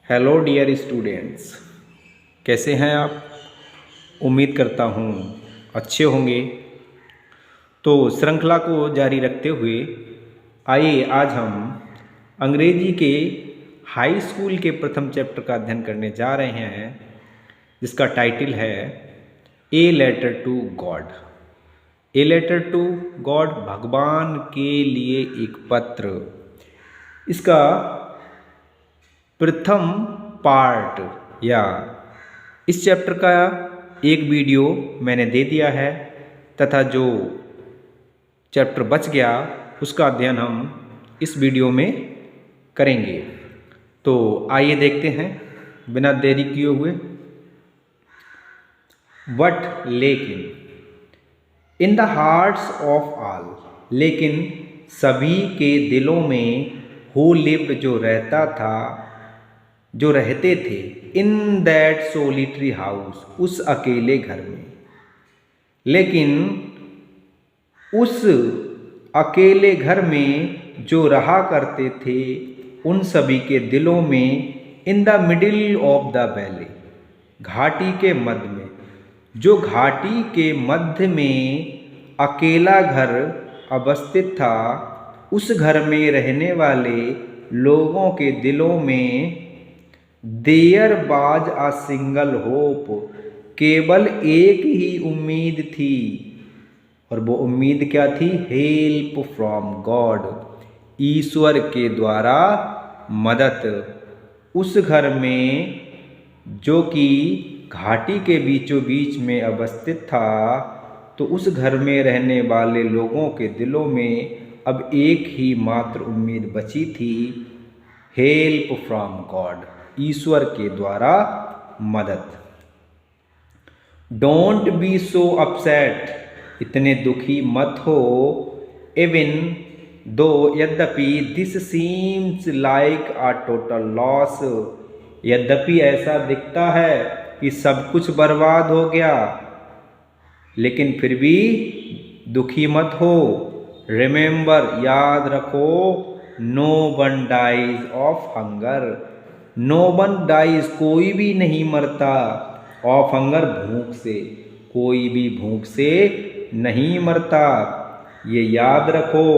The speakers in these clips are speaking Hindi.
हेलो डियर स्टूडेंट्स, कैसे हैं आप। उम्मीद करता हूँ अच्छे होंगे। तो श्रृंखला को जारी रखते हुए आइए आज हम अंग्रेजी के हाई स्कूल के प्रथम चैप्टर का अध्ययन करने जा रहे हैं, जिसका टाइटल है a letter to God. A letter to God, भगवान के लिए एक पत्र। इसका प्रथम पार्ट या इस चैप्टर का एक वीडियो मैंने दे दिया है तथा जो चैप्टर बच गया उसका अध्ययन हम इस वीडियो में करेंगे। तो आइए देखते हैं बिना देरी किए हुए। बट लेकिन in the hearts of all, लेकिन सभी के दिलों में हु लिव्ड, जो रहते थे इन दैट सोलिटरी हाउस, उस अकेले घर में। लेकिन उस अकेले घर में जो रहा करते थे उन सभी के दिलों में in the middle of the valley, घाटी के मध्य में, जो घाटी के मध्य में अकेला घर अवस्थित था, उस घर में रहने वाले लोगों के दिलों में there was a single hope, केवल एक ही उम्मीद थी। और वो उम्मीद क्या थी? हेल्प फ्रॉम गॉड, ईश्वर के द्वारा मदद। उस घर में जो कि घाटी के बीचों बीच में अवस्थित था, तो उस घर में रहने वाले लोगों के दिलों में अब एक ही मात्र उम्मीद बची थी, हेल्प फ्रॉम गॉड, ईश्वर के द्वारा मदद। डोंट बी सो अपसेट, इतने दुखी मत हो। इवन दो, यद्यपि this seems like a total loss, यद्यपि ऐसा दिखता है कि सब कुछ बर्बाद हो गया, लेकिन फिर भी दुखी मत हो। रिमेंबर, याद रखो, no one dies of hunger, no one dies, कोई भी नहीं मरता, ऑफ हंगर, भूख से, कोई भी भूख से नहीं मरता, ये याद रखो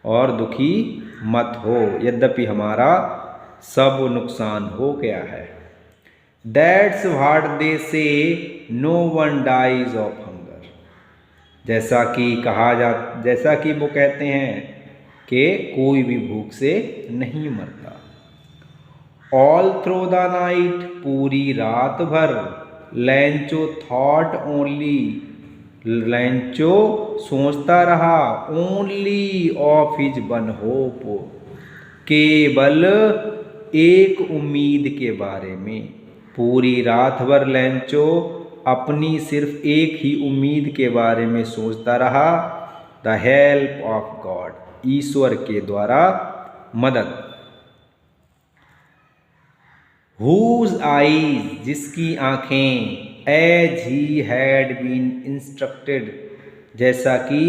और दुखी मत हो, यद्यपि हमारा सब नुकसान हो गया है। That's what they say, no one dies of hunger, जैसा कि वो कहते हैं कि कोई भी भूख से नहीं मरता। ऑल थ्रू द नाइट, पूरी रात भर, लैंचो थॉट ओनली, लैंचो सोचता रहा, only of his one hope, केवल एक उम्मीद के बारे में। पूरी रात भर लैंचो अपनी सिर्फ एक ही उम्मीद के बारे में सोचता रहा, द हेल्प ऑफ गॉड, ईश्वर के द्वारा मदद। Whose eyes, जिसकी आँखें, as he had been instructed, जैसा कि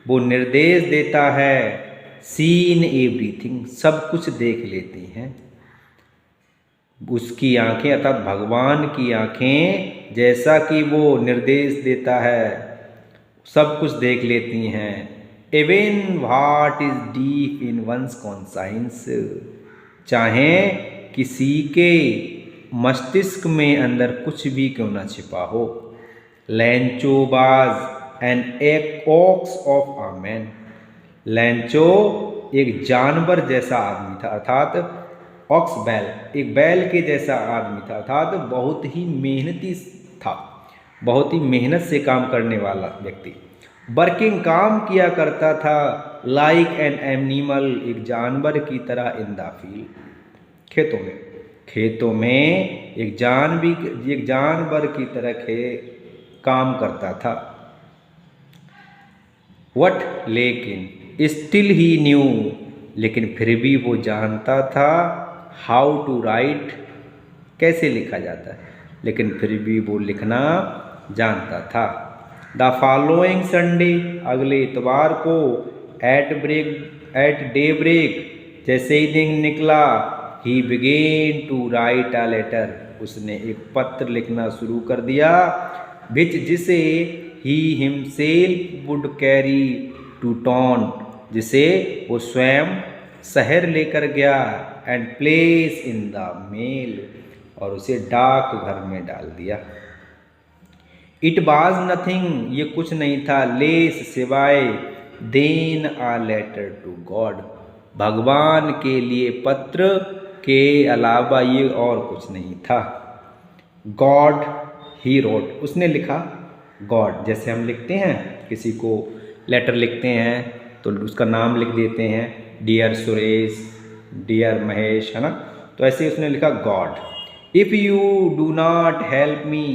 वो निर्देश देता है, seen everything, सब कुछ देख लेती हैं। उसकी आँखें अर्थात भगवान की आँखें जैसा कि वो निर्देश देता है सब कुछ देख लेती हैं। Even what is deep in one's conscience, चाहे किसी के मस्तिष्क में अंदर कुछ भी क्यों ना छिपा हो। लैंचो was an ox of a man, लैंचो एक जानवर जैसा आदमी था, अर्थात ऑक्स बैल, एक बैल के जैसा आदमी था, अर्थात बहुत ही मेहनती था, बहुत ही मेहनत से काम करने वाला व्यक्ति। वर्किंग, काम किया करता था, लाइक एन एनिमल, एक जानवर की तरह, इन द फील्ड, खेतों में एक जानवर की तरह काम करता था। वट, लेकिन, स्टिल ही न्यू, लेकिन फिर भी वो जानता था, हाउ टू राइट, कैसे लिखा जाता है, लेकिन फिर भी वो लिखना जानता था। द फॉलोइंग संडे, अगले इतवार को, एट डे ब्रेक, जैसे ही दिन निकला, he began to write a letter, उसने एक पत्र लिखना शुरू कर दिया, विच जिसे he himself would carry to town, जिसे वो स्वयं शहर लेकर गया, and place in the mail, और उसे डाक घर में डाल दिया। इट वॉज नथिंग, ये कुछ नहीं था, लेस सिवाय than a letter to God, भगवान के लिए पत्र के अलावा ये और कुछ नहीं था। गॉड ही रोट, उसने लिखा। गॉड जैसे हम लिखते हैं, किसी को लेटर लिखते हैं तो उसका नाम लिख देते हैं, डियर सुरेश, डियर महेश, है ना, तो ऐसे उसने लिखा God. If you do not help me,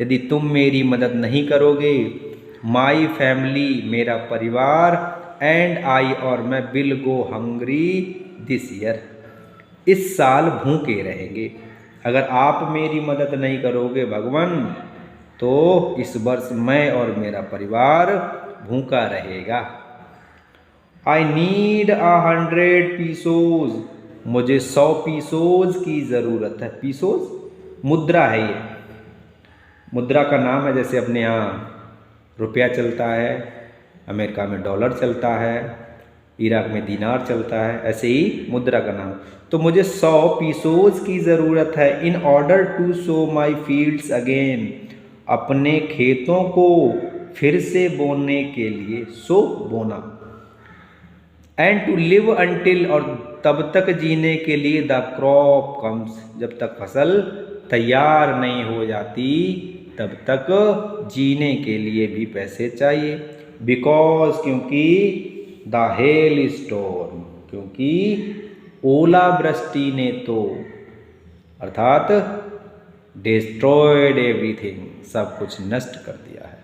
यदि तुम मेरी मदद नहीं करोगे, माई फैमिली, मेरा परिवार, एंड आई, और मैं, will go hungry this year, इस साल भूखे रहेंगे। अगर आप मेरी मदद नहीं करोगे भगवान, तो इस वर्ष मैं और मेरा परिवार भूखा रहेगा। आई नीड 100 पीसोज, मुझे 100 पीसोज की ज़रूरत है। पीसोज मुद्रा है, ये मुद्रा का नाम है। जैसे अपने यहाँ रुपया चलता है, अमेरिका में डॉलर चलता है, इराक में दीनार चलता है, ऐसे ही मुद्रा का नाम। तो मुझे 100 पीसोज की ज़रूरत है, in order to sow my fields again, अपने खेतों को फिर से बोने के लिए, सो बोना, एंड टू लिव अंटिल, और तब तक जीने के लिए, द क्रॉप कम्स, जब तक फसल तैयार नहीं हो जाती तब तक जीने के लिए भी पैसे चाहिए। बिकॉज, क्योंकि, द हेल स्टोर्म, क्योंकि ओलावृष्टि ने तो, अर्थात डिस्ट्रॉयड एवरीथिंग, सब कुछ नष्ट कर दिया है।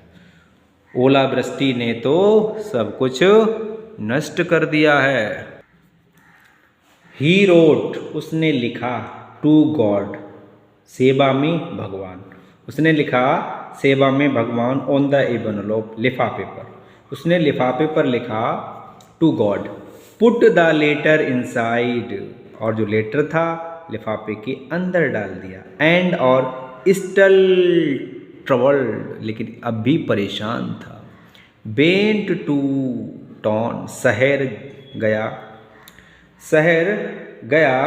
ओलावृष्टि ने तो सब कुछ नष्ट कर दिया है। ही रोट, उसने लिखा, टू गॉड, सेवा में भगवान, उसने लिखा सेवा में भगवान, ऑन द एनवेलप, लिफाफे पर, उसने लिफाफे पर लिखा, to God, put the letter inside, और जो लेटर था लिफाफे के अंदर डाल दिया, एंड, और स्टिल ट्रबल्ड, लेकिन अब भी परेशान था, बेंट टू टाउन, शहर गया, शहर गया,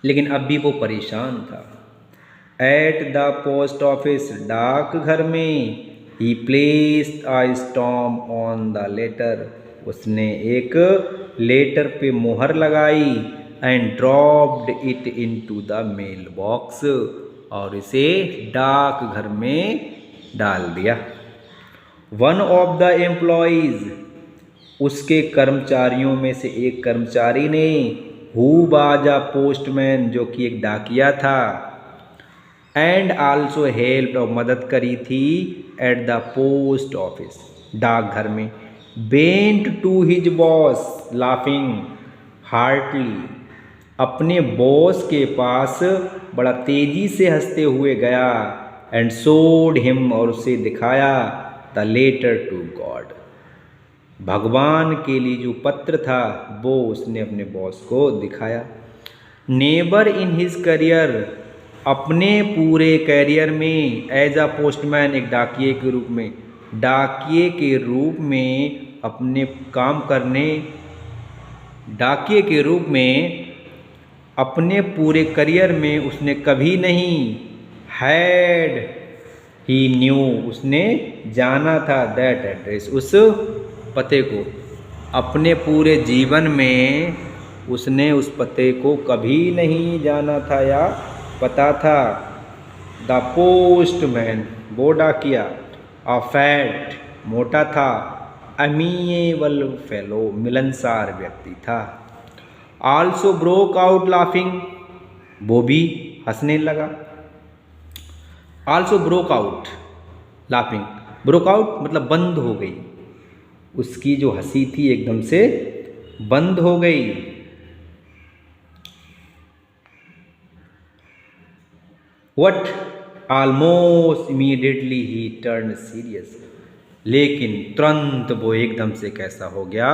लेकिन अब भी वो परेशान था। एट द पोस्ट ऑफिस, डाक घर में, he placed a stamp on the letter, उसने एक लेटर पे मोहर लगाई, and dropped it into the mail box, और इसे डाक घर में डाल दिया। वन ऑफ द एम्प्लॉइज, उसके कर्मचारियों में से एक कर्मचारी ने, हु वाज अ पोस्टमैन, जो कि एक डाकिया था, एंड आल्सो हेल्प, और मदद करी थी, एट द पोस्ट ऑफिस, डाकघर में, went to his boss, laughing heartily, अपने बॉस के पास बड़ा तेजी से हंसते हुए गया, एंड शोड हिम, और उसे दिखाया, द लेटर टू गॉड, भगवान के लिए जो पत्र था वो उसने अपने बॉस को दिखाया। नेवर इन हिज करियर, अपने पूरे कैरियर में, एज अ पोस्टमैन, एक डाकिये के रूप में, डाकिये के रूप में अपने काम करने, डाकिये के रूप में अपने पूरे करियर में उसने कभी नहीं, हैड ही न्यू, उसने जाना था, दैट एड्रेस, उस पते को, अपने पूरे जीवन में उसने उस पते को कभी नहीं जाना था या पता था। द पोस्टमैन, वो डाकिया, अ फैट, मोटा था, अमीएबल फेलो, मिलनसार व्यक्ति था। आल्सो ब्रोक आउट लाफिंग, वो भी हंसने लगा। Also broke out laughing, broke out मतलब बंद हो गई, उसकी जो हंसी थी एकदम से बंद हो गई। What almost immediately he turn serious, लेकिन तुरंत वो एकदम से कैसा हो गया।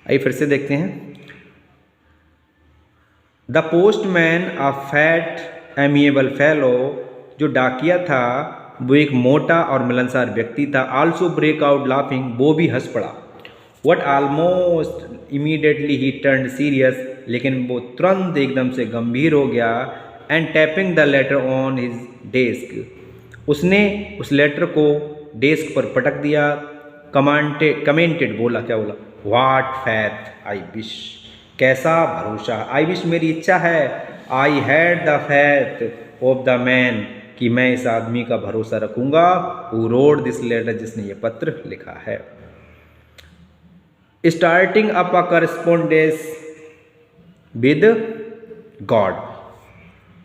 आइए फिर से देखते हैं। The postman a fat amiable fellow, जो डाकिया था वो एक मोटा और मिलनसार व्यक्ति था। आल्सो ब्रेक आउट लाफिंग, वो भी हंस पड़ा। What almost immediately he turn serious, लेकिन वो तुरंत एकदम से गंभीर हो गया। And tapping the later on his desk, उसने उस लेटर को डेस्क पर पटक दिया। कमेंटेड, बोला, क्या बोला? व्हाट फैथ आई विश, कैसा भरोसा, आई विश मेरी इच्छा है, I had the faith of the man, कि मैं इस आदमी का भरोसा रखूंगा, हु रोड दिस लेटर, जिसने ये पत्र लिखा है। Starting up a correspondence with God,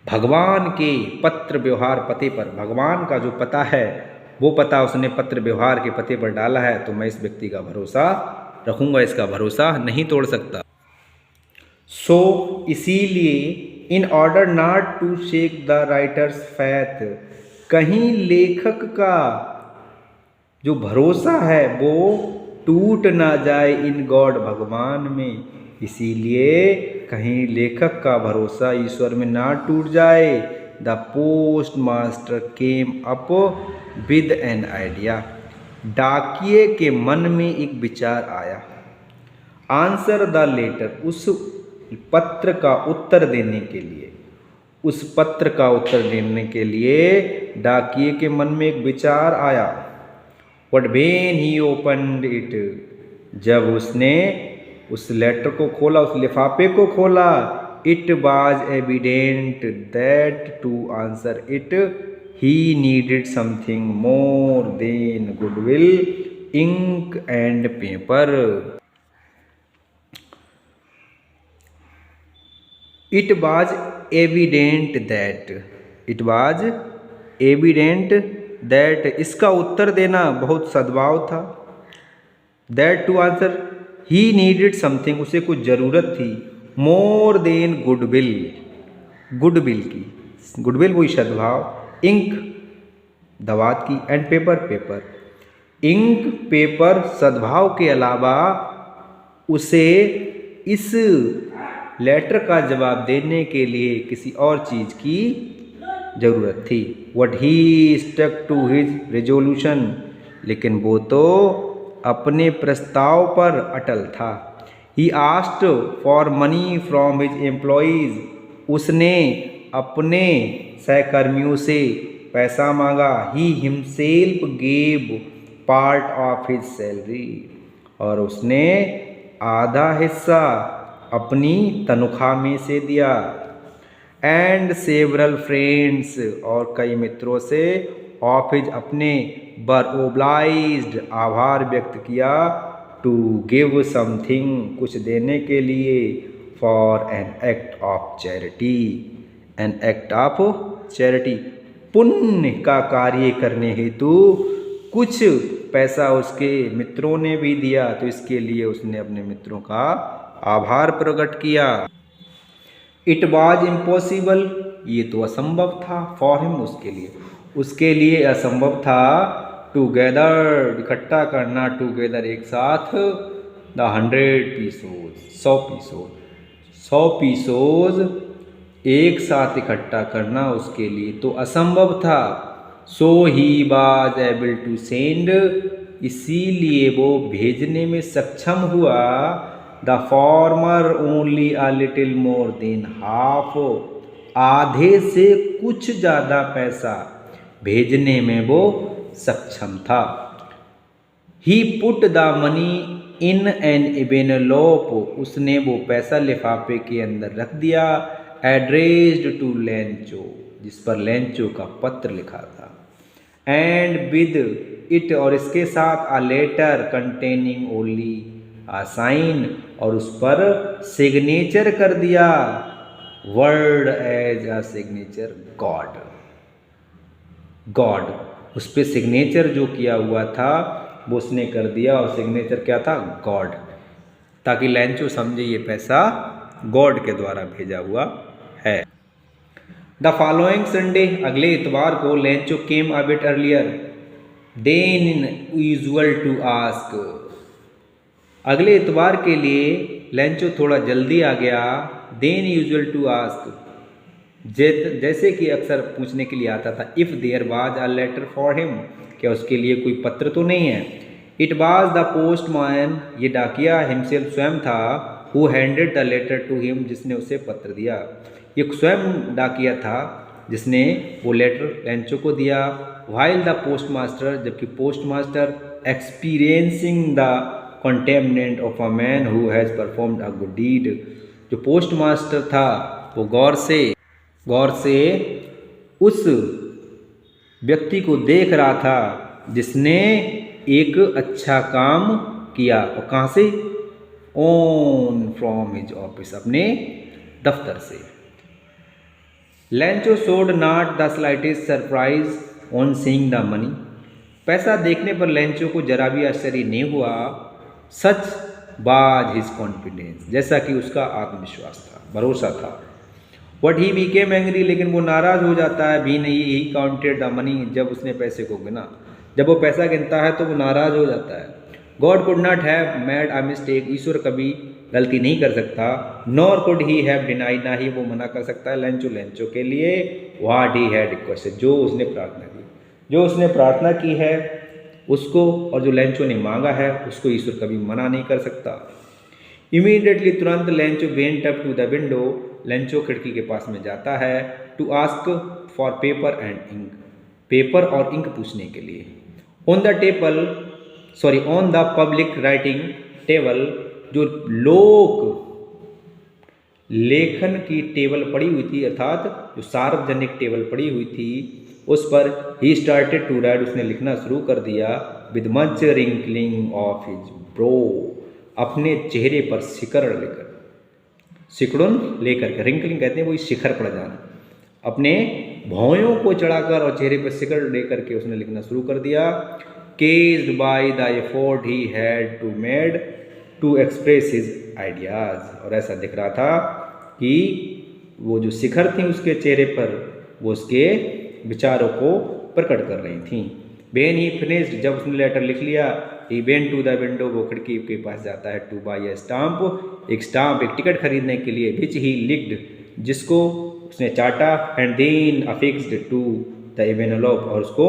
भगवान के पत्र व्यवहार पते पर, भगवान का जो पता है वो पता उसने पत्र व्यवहार के पते पर डाला है, तो मैं इस व्यक्ति का भरोसा रखूंगा, इसका भरोसा नहीं तोड़ सकता। सो इसीलिए in order not to shake the writer's faith, कहीं लेखक का जो भरोसा है वो टूट ना जाए इन गॉड, भगवान में, इसीलिए कहीं लेखक का भरोसा ईश्वर में ना टूट जाए। The postmaster came up with an idea, डाकिये के मन में एक विचार आया। आंसर द लेटर, उस पत्र का उत्तर देने के लिए, उस पत्र का उत्तर देने के लिए डाकिये के मन में एक विचार आया। But when he opened it, जब उसने उस लेटर को खोला, उस लिफाफे को खोला, it was evident that to answer it he needed something more than goodwill, ink and paper. It was evident that, it was evident that, इसका उत्तर देना बहुत सद्भाव था। That to answer, he needed something, उसे कुछ ज़रूरत थी, मोर देन गुडविल, गुडविल की, गुडविल वही सद्भाव, इंक दवात की, and paper paper, ink paper सद्भाव के अलावा उसे इस लेटर का जवाब देने के लिए किसी और चीज़ की ज़रूरत थी। But he stuck to his resolution, लेकिन वो तो अपने प्रस्ताव पर अटल था। He asked for money from his employees, उसने अपने सहकर्मियों से पैसा मांगा। He himself gave part of his salary, और उसने आधा हिस्सा अपनी तनख्वाह में से दिया। एंड सेवरल फ्रेंड्स, और कई मित्रों से, ऑफ हिज अपने, बर ओब्लाइज्ड आभार व्यक्त किया, टू गिव समथिंग कुछ देने के लिए, for an act of charity, an act of charity, पुण्य का कार्य करने हेतु कुछ पैसा उसके मित्रों ने भी दिया, तो इसके लिए उसने अपने मित्रों का आभार प्रकट किया। इट वॉज इम्पॉसिबल, ये तो असंभव था, फॉर हिम, उसके लिए असंभव था, टूगेदर इकट्ठा करना, टूगेदर एक साथ, द 100 पीसोज, 100 पीसोज एक साथ इकट्ठा करना उसके लिए तो असंभव था। So he was able to send, इसीलिए वो भेजने में सक्षम हुआ, the former only a little more than half, आधे से कुछ ज़्यादा पैसा भेजने में वो सक्षम था। He put the money in an envelope, उसने वो पैसा लिफाफे के अंदर रख दिया। एड्रेस्ड टू लेंचो, जिस पर लेंचो का पत्र लिखा था। एंड विद इट, और इसके साथ, a letter containing only a sign, और उस पर सिग्नेचर कर दिया, word as a signature God, God, उस पर सिग्नेचर जो किया हुआ था वो उसने कर दिया, और सिग्नेचर क्या था? गॉड, ताकि लेंचो समझे ये पैसा गॉड के द्वारा भेजा हुआ है। द फॉलोइंग संडे, अगले इतवार को, Lencho came a bit earlier than usual to ask, अगले इतवार के लिए लेंचो थोड़ा जल्दी आ गया। देन यूजुअल टू आस्क, जैसे कि अक्सर पूछने के लिए आता था, if there was a letter for him, क्या उसके लिए कोई पत्र तो नहीं है। इट वाज द पोस्टमैन, ये डाकिया हिमसेल्फ स्वयं था, who handed the letter to him, जिसने उसे पत्र दिया। ये स्वयं डाकिया था जिसने वो लेटर लेंचो को दिया। वाइल द पोस्टमास्टर, जबकि postmaster experiencing the contempt of a man who has performed a good deed, जो पोस्टमास्टर था वो गौर से उस व्यक्ति को देख रहा था जिसने एक अच्छा काम किया। और कहाँ से? ऑन फ्रॉम हिज ऑफिस, अपने दफ्तर से। Lencho showed not the slightest surprise on seeing the money, पैसा देखने पर लेंचो को जरा भी आश्चर्य नहीं हुआ। सच वाज हिज कॉन्फिडेंस, जैसा कि उसका आत्मविश्वास था, भरोसा था। वट ही बीकेम एंग्री, लेकिन वो नाराज हो जाता है। भी नहीं ही काउंटेड द मनी, जब उसने पैसे को गिना, जब वो पैसा गिनता है तो वो नाराज हो जाता है। God could not have made a mistake, ईश्वर कभी गलती नहीं कर सकता। Nor could he have denied, ना ही वो मना कर सकता है लेंचो के लिए व्हाट ही हैड रिक्वेस्टेड, जो उसने प्रार्थना की, जो उसने प्रार्थना की है उसको, और जो लेंचो ने मांगा है उसको ईश्वर कभी मना नहीं कर सकता। इमीडिएटली, तुरंत Lencho went up to the window, Lencho खिड़की के पास में जाता है। To ask for paper and ink, paper और इंक पूछने के लिए। On the public writing table, जो लोक लेखन की टेबल पड़ी हुई थी, अर्थात जो सार्वजनिक टेबल पड़ी हुई थी, उस पर ही स्टार्टेड टू राइट, उसने लिखना शुरू कर दिया। With much wrinkling of his bro, अपने चेहरे पर सिकड़न लेकर के, रिंकलिंग कहते हैं वही शिखर पड़ जाना, अपने भौयों को चढ़ाकर और चेहरे पर सिकड़ लेकर के उसने लिखना शुरू कर दिया। Caged by the effort he had to made to express his ideas, और ऐसा दिख रहा था कि वो जो शिखर थी उसके चेहरे पर, वो उसके विचारों को प्रकट कर रही थी। वेन ही फिनिश्ड, जब उसने लेटर लिख लिया, he went to the window, वो खिड़की के पास जाता है। टू बाय ए स्टाम्प, एक टिकट खरीदने के लिए। विच ही लिक्ड, जिसको उसने चाटा। And then affixed to the envelope, और उसको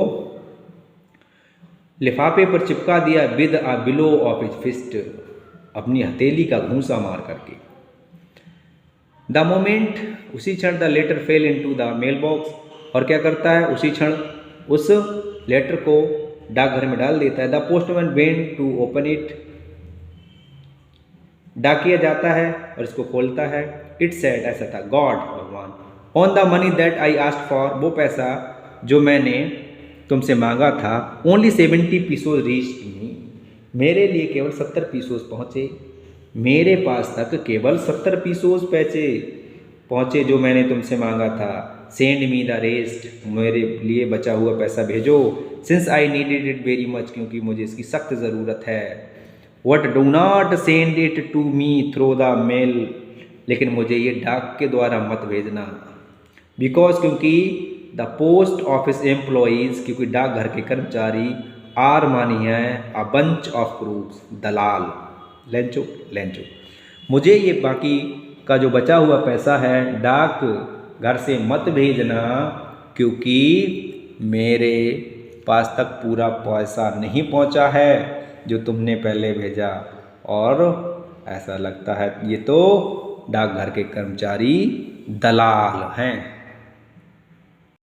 लिफाफे पर चिपका दिया। With a blow of his fist, अपनी हथेली का घूंसा मार करके। द मोमेंट, उसी क्षण the letter fell into the mail box, और क्या करता है उसी क्षण उस लेटर को डाकघर में डाल देता है। The postman went to open it, डाकिया जाता है और इसको खोलता है। इट सेड, ऐसा था, गॉड, भगवान, on the money that I asked for, वो पैसा जो मैंने तुमसे मांगा था, ओनली 70 पीसोज रीच्ड मी, मेरे लिए केवल 70 पीसोज पहुँचे, मेरे पास तक केवल 70 पीसोज पैसे पहुँचे जो मैंने तुमसे मांगा था। सेंड मी द रेस्ट, मेरे लिए बचा हुआ पैसा भेजो। Since I needed it very much, क्योंकि मुझे इसकी सख्त ज़रूरत है। But do not send it to me through the mail, लेकिन मुझे ये डाक के द्वारा मत भेजना। बिकॉज, क्योंकि द पोस्ट ऑफिस एम्प्लॉयज़, क्योंकि डाकघर के कर्मचारी, आर मानी है अ बंच ऑफ क्रूप्स, दलाल, लेंचो, मुझे ये बाकी का जो बचा हुआ पैसा है डाक घर से मत भेजना, क्योंकि मेरे पास तक पूरा पैसा नहीं पहुंचा है जो तुमने पहले भेजा। और ऐसा लगता है ये तो डाकघर के कर्मचारी दलाल हैं।